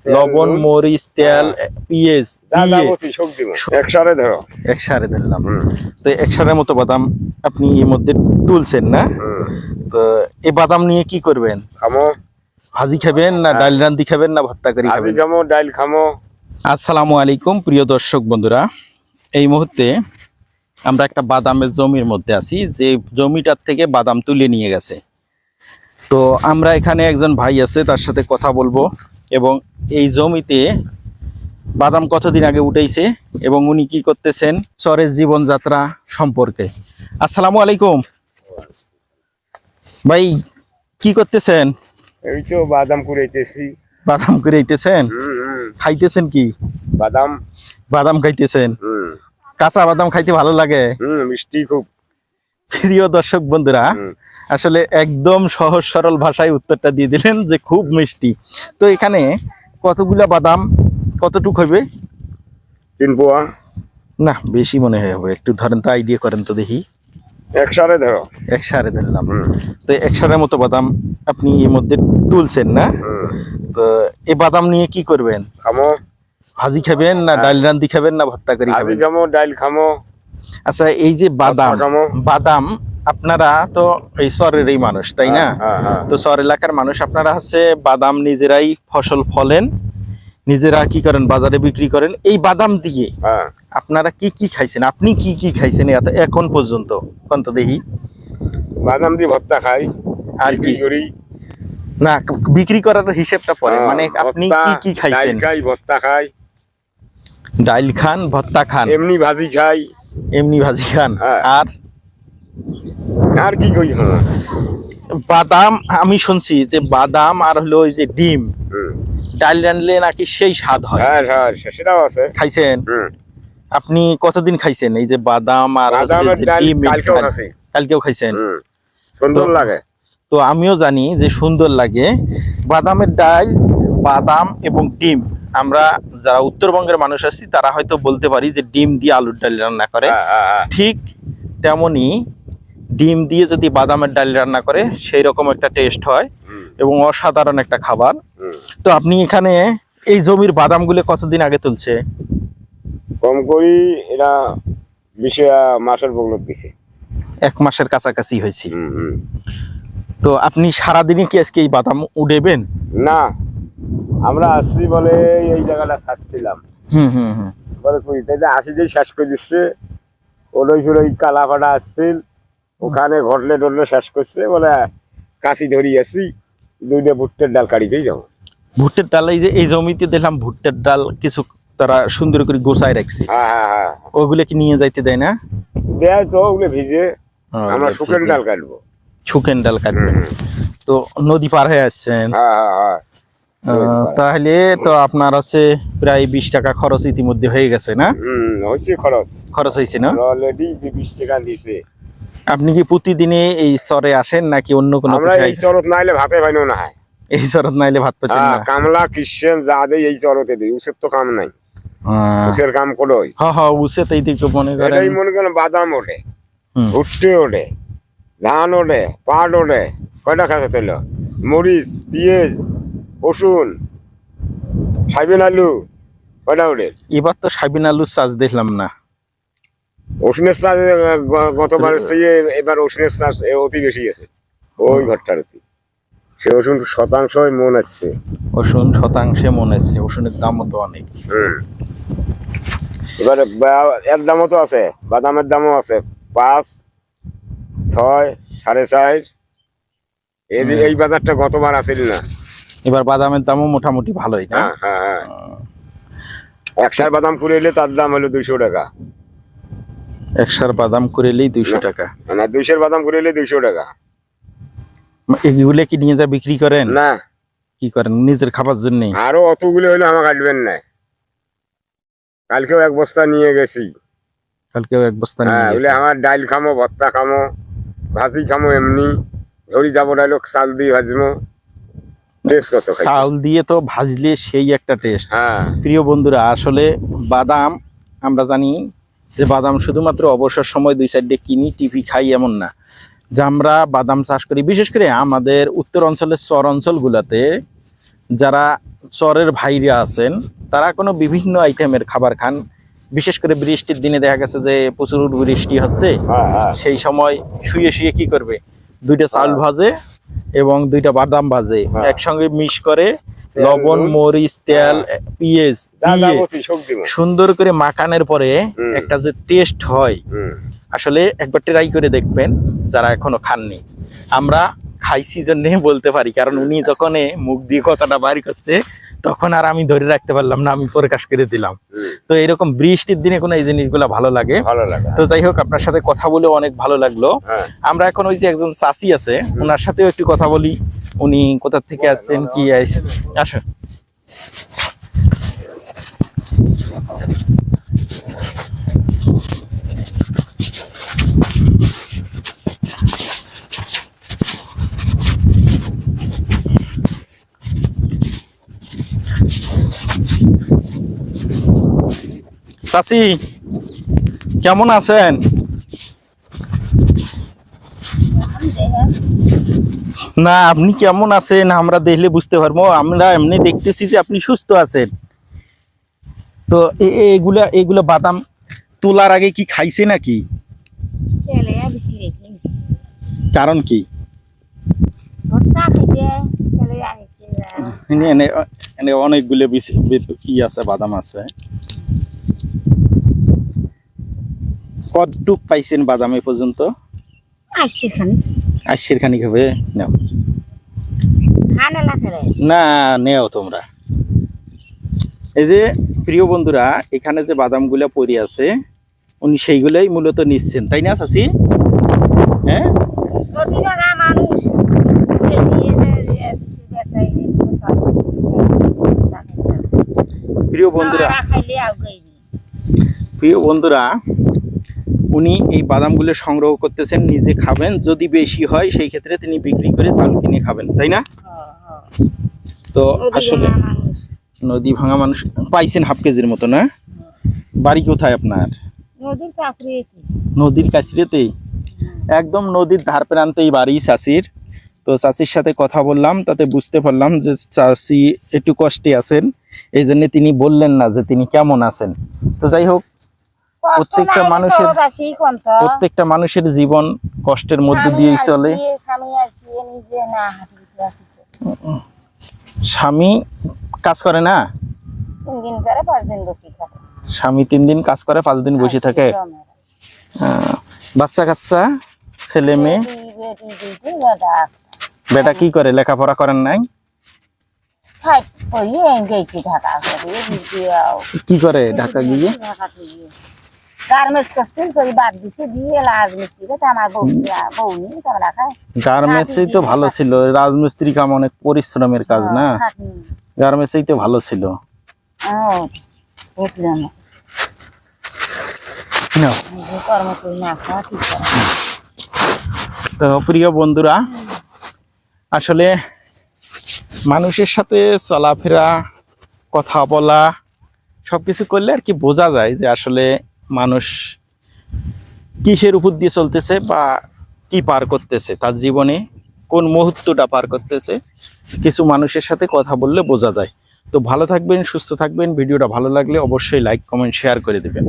লবণ মরিচ তেল পেঁয়াজ একসারে ধরো একসারে ধরলাম। তো একসারের মতো বাদাম আপনি এর মধ্যে তুলছেন না? তো এই বাদাম নিয়ে কি করবেন? খামো। ভাজি খাবেন না ডাল রান্দি খাবেন না ভর্তা করে ভাজি খাবেন? খামো, ডাল খামো। আসসালামু আলাইকুম প্রিয় দর্শক বন্ধুরা, এই মুহূর্তে আমরা একটা বাদামের জমির মধ্যে আছি, যে জমিটার থেকে বাদাম তুলে নিয়ে গেছে। তো আমরা এখানে একজন ভাই আছে, তার সাথে কথা বলবো এবং এই জমিতে বাদাম কতদিন আগে উঠেছে এবং উনি কি করতেছেন চরের জীবনযাত্রা সম্পর্কে। আসসালামু আলাইকুম ভাই, কি করতেছেন? এই তো বাদাম কুড়াইতেছি। বাদাম কুড়াইতেছেন? খাইতেছেন কি? বাদাম। বাদাম খাইতেছেন? কাঁচা বাদাম খাইতে ভালো লাগে? মিষ্টি খুব। প্রিয় দর্শক বন্ধুরা, আসলে একদম সহজ সরল ভাষায় উত্তরটা দিয়ে দিলেন যে খুব মিষ্টি। তো এখানে কতগুলা বাদাম, কতটুক হবে? 3 পোয়া। না, বেশি মনে হবে, একটু ধরেন তো, আইডিয়া করেন তো দেখি। একসারে ধরো। একসারে ধরলাম। তো একসারের মতো বাদাম আপনি এর মধ্যে তুলছেন না? তো এই বাদাম নিয়ে কি করবেন? খামো। ভাজি খাবেন না ডাল রান্দি খাবেন না ভর্তা করে খাবেন? ভাজি খামো, ডাল খামো। আচ্ছা, এই যে বাদাম আপনারা তো এই চরের এই মানুষ, তাই না? তো চর এলাকার মানুষ, আপনারা হচ্ছে বাদাম নিজেরাই ফসল ফলেন, নিজেরা কি করেন বাজারে বিক্রি করেন। এই বাদাম দিয়ে আপনারা কি কি খাইছেন? আপনি কি কি খাইছেন এখন পর্যন্ত? কোন তো দেখি। বাদাম দিয়ে ভর্তা খাই। আর কি করি না, বিক্রি করার হিসেবটা পরে, মানে আপনি কি কি খাইছেন? খাই, ভর্তা খাই। ডাল খান, ভর্তা খান, এমনি ভাজি খাই। এমনি ভাজি খান। আর কি কই? বাদাম আমি শুনছি যে বাদাম আর হলো ওই যে ডিম ডাল রানলে নাকি সেই স্বাদ হয়। হ্যাঁ, সেটাও আছে। খাইছেন? আপনি কতদিন খাইছেন এই যে বাদাম আর ডিম? কালকেও খাইছেন? সুন্দর লাগে। তো আমিও জানি যে সুন্দর লাগে বাদামের ডাল, বাদাম এবং ডিম। আমরা যারা উত্তরবঙ্গের মানুষ আছি তারা হয়তো বলতে পারি যে ডিম দিয়ে আলুর ডাল রান্না করে, ঠিক তেমনি ডিম দিয়ে যদি বাদামের ডাল রান্না করে সেই রকম একটা টেস্ট হয় এবং অসাধারণ একটা খাবার। তো আপনি এখানে এই জমির বাদামগুলো কতদিন আগে তুলছে? কম করি এরা 20 মাসের বগলত দিছে। 1 মাসের কাছাকাছি হয়েছে। তো আপনি সারাদিনই কি আজকে এই বাদাম উড়েবেন? না, আমরা আসছি বলে এই জায়গাটা ছাড়ছিলাম। বলে কই তাই 80 দিন শেষ করে দিচ্ছে। ওই কালাপাড়া আসছিল, ওখানে ঘটলে টটলে শেষ করছে বলে কাশি ধরি আসি, 2টা ভুট্টের ডাল কাটিতেই যাবো। ভুট্টের ডাল এই জমিতে দেখলাম ভুট্টের ডাল কিছু তারা সুন্দর করে গোছায় রাখছে। ওগুলো কি নিয়ে যাইতে দেয় না? দেয় তো, ওগুলো ভিজে। আমরা শুকেন ডাল কাটবো। শুকেন ডাল কাটবেন? তো নদী পার হয়ে আসছেন? তাহলে তো আপনার আছে প্রায় 20 টাকা খরচ ইতিমধ্যে হয়ে গেছে না? খরচ হয়েছে না? অলরেডি 20 টাকা দিছে। আপনি কি প্রতিদিনে এই চরে আসেন নাকি অন্য কোনো? আমরা এই চরত নাইলে ভাতে পাইনো না। এই চরত নাইলে ভাত পেতেন না? কামলা খ্রিস্টান যা দেয় এই চরতে দেয়, উসের তো কাম নাই। উসের কাম করোই। উসে তাই একটু মনে করেন বাদাম ওঠে, ভুট্টে ওঠে, ধান ওঠে, পাট ওঠে। কয়টা খাতে তেল, মরিচ, পেঁয়াজ, রসুন, সাইবেন আলু, কয়টা ওঠে? এবার তো সাইবেন আলুর চাষ দেখলাম না। রসুনের চাষ গতবার এবার রসুনের চাষ অতি বেশি আছে। ওই ঘরটার অতি সে রসুন শতাংশ মন আসছে। রসুন শতাংশে মন আসছে। রসুনের দামও তো অনেক। এবারে এর দামও তো আছে, বাদামের দামও আছে 5, 6, 4.5। এই বাজারটা গতবার আসেন না। এবার বাদামের দামও মোটামুটি ভালোই না? হ্যাঁ। 100 বাদাম করে এলে তার দাম হলো 200 টাকা। 100 বাদাম করে এলেই 200 টাকা? না, 200 বাদাম করে এলে 200 টাকা। এগুলো কি নিয়ে যা বিক্রি করেন? না। কি করেন? নিজের খাবার জন্য? আরো অতগুলো হইলে আমাকে কাটবেন না। কালকেও 1 বস্তা নিয়ে গেছি। কালকেও 1 বস্তা নিয়ে গেছি। আমার ডাল খামো, ভর্তা খামো, ভাজি খামো, এমনি ধরি যাবো ডাইল চাল দিয়ে ভাজবো। চাল দিয়ে তো ভাজলে সেই একটা টেস্ট। প্রিয় বন্ধুরা, আসলে বাদাম আমরা জানি যে বাদাম শুধুমাত্র অবসর সময় 2-4 কিনি টিপি খাই এমন না, যে আমরা বাদাম চাষ করি। বিশেষ করে আমাদের উত্তর অঞ্চলের চর অঞ্চলগুলোতে যারা চরের ভাইরা আছেন তারা কোনো বিভিন্ন আইটেমের খাবার খান, বিশেষ করে বৃষ্টির দিনে দেখা গেছে যে প্রচুর বৃষ্টি হচ্ছে, সেই সময় শুয়ে শুয়ে কি করবে, দুইটা চাল ভাজে এবং দুইটা বাদাম ভাজে একসঙ্গে মিক্স করে লবণ মরিচ তেল পেঁয়াজ দিয়ে সুন্দর করে মাখানোর পরে একটা যে টেস্ট হয়, আসলে একবার ট্রাই করে দেখবেন যারা এখনো খাননি। আমরা খাইছি জন্য বলতে পারি, কারণ উনি যখন মুখ দিয়ে কথাটা বাড়ি করছে তখন আর আমি ধরে রাখতে পারলাম না, আমি প্রকাশ করে দিলাম। তো এরকম বৃষ্টির দিনে কোনো এই জিনিসগুলো ভালো লাগে। তো যাই হোক, আপনার সাথে কথা বলে অনেক ভালো লাগলো। আমরা এখন ওই যে একজন চাচি আছে ওনার সাথেও একটু কথা বলি, উনি কোথা থেকে আসছেন কি আসেন। চাচি কেমন আছেন? না আপনি কেমন আছেন আমরা দেখলে বুঝতে পারবো, আমরা এমনি দেখতেছি যে আপনি সুস্থ আছেন। তো এগুলা এগুলা বাদাম তোলার আগে কি খাইছে নাকি? কারণ কি? অনেকগুলো ই আছে, বাদাম আছে। কতটুক পাইছেন বাদাম এ পর্যন্ত? 80 খানিক হবে। নাও না, নেও তোমরা। এই যে প্রিয় বন্ধুরা, এখানে যে বাদামগুলো পড়ে আছে উনি সেইগুলাই মূলত নিচ্ছেন, তাই না চাচি? হ্যাঁ, প্রিয় বন্ধুরা উনি এই বাদামগুলো সংগ্রহ করতেছেন, নিজে খাবেন, যদি বেশি হয় সেই ক্ষেত্রে তিনি বিক্রি করে চাল কিনে খাবেন, তাই না? তো আসলে নদী ভাঙা মানুষ পাইছেন হাফ কেজির মতো না? বাড়ি কোথায় আপনার? নদীর কাছরেতেই, একদম নদীর ধার প্রান্তেই বাড়ি চাচির। তো চাচির সাথে কথা বললাম, তাতে বুঝতে পারলাম যে চাচি একটু কষ্টে আছেন, এই জন্য তিনি বললেন না যে তিনি কেমন আছেন। তো যাই হোক, প্রত্যেকটা মানুষের জীবন কষ্টের মধ্যে দিয়েই চলে। স্বামী কাজ করে না? স্বামী 3 দিন কাজ করে, 5 দিন বসে থাকে। বাচ্চা কাচ্চা ছেলে মেয়ে? বেটা কি করে, লেখাপড়া করেন নাই? কি করে ঢাকা গিয়ে? গার্মেন্টসই তো ভালো ছিল, রাজমিস্ত্রি কাম অনেক পরিশ্রমের কাজ না, গার্মেন্টসই তো ভালো ছিল। তো প্রিয় বন্ধুরা, আসলে মানুষের সাথে চলাফেরা কথা বলা সবকিছু করলে আর কি বোঝা যায় যে আসলে মানুষ কিসের উপর দিয়ে চলতেছে বা কি পার করতেছে, তার জীবনে কোন মুহূর্তটা পার করতেছে, কিছু মানুষের সাথে কথা বললে বোঝা যায়। তো ভালো থাকবেন, সুস্থ থাকবেন। ভিডিওটা ভালো লাগলে অবশ্যই লাইক কমেন্ট শেয়ার করে দেবেন।